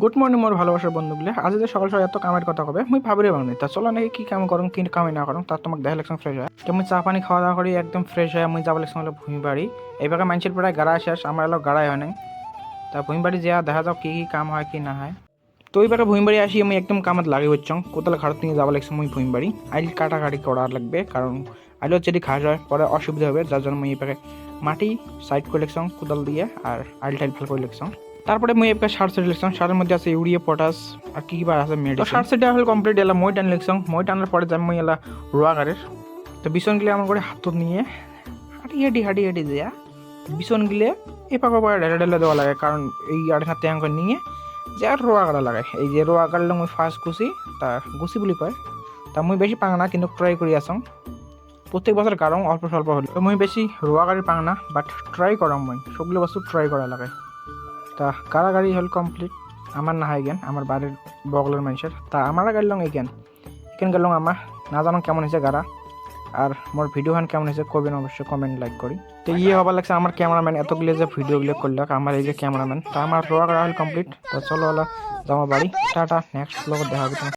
Good morning মোর ভালোবাসার বন্ধুগুলো। আজ যে সকাল সকাল এত কামের কথা কবে মুই ভাবরে বাংনি তা চলো নাকি কি কাম করুন কি কামে না করুন তার তোমাকে দেখা লাগছে ফ্রেশ হয় তো মুই চা পানি খাওয়া দাওয়া করি একদম ফ্রেশ হয়ে মুই যাবো লাগছে হলো ভূমি বাড়ি। এইভাবে মানুষের প্রায় গাড়া শেষ আমার এলো গাড়াই হয় নাই। তা ভূমি বাড়ি যা দেখা যাও কি কি কাম হয় কি না হয়। তো এইভাবে ভূমি বাড়ি আসি আমি একদম কামত লাগে হচ্ছং কোথাও ঘাট নিয়ে যাবো লাগছে মুই ভূমি বাড়ি আইল কাটাকাটি করার লাগবে কারণ আইল যদি ঘাস হয় পরে অসুবিধা হবে যার জন্য মুই এইভাবে মাটি সাইড করে লাগছং কোদাল দিয়ে আর আইল টাইল ভাল করে লাগছং। তারপরে মুই একটা সার সেট লিখছং সারের মধ্যে আছে ইউরিয়া পটাশ আর কি কি বার আছে মেডিসিন। তো সার সেটটা হল কমপ্লিট এলা মই টান লিখছং মই টানার পরে যাই মুই এলা রোয়া গাড়ের। তো বিছন গিলে আমার করে হাত নিয়ে হাঁটি দেয়া বিছন গিলে এপাক ওপাকে ঢেলে ঢেলে দেওয়া লাগে কারণ এই আড়ে ট্যাঙ্ক নিয়ে যে আর রোয়া গাড়া লাগায় এই যে রোয়া গাড়লে মুই ফার্স্ট গুছি তা গুছি বলি কয় তা মুই বেশি পাং না কিন্তু ট্রাই করি আসং প্রত্যেক বছর গাড়ং অল্প স্বল্প হলে তো মুই বেশি রোয়া গাড়ি পাং না বাট ট্রাই করাম মুই সবগুলো বস্তু ট্রাই করা লাগে। তা গাড়ি হল কমপ্লিট আমার না হয় জ্ঞান আমার বাড়ির বগলের মানুষের তা আমার গাড়লং এখান গেলং আমার না জানো কেমন হয়েছে গাড়া আর মোর ভিডিও খান কেমন হয়েছে কবেন অবশ্যই কমেন্ট লাইক করি। তো হবার লাগছে আমার ক্যামেরাম্যান এতগুলো যে ভিডিওগুলো করল আমার এই যে ক্যামেরাম্যান তা আমার রোয়া গাড়া হল কমপ্লিট। তো চলো হলো যাওয়া বাড়ি টাটা নেক্সট ব্লগে দেখা হবে তোমার।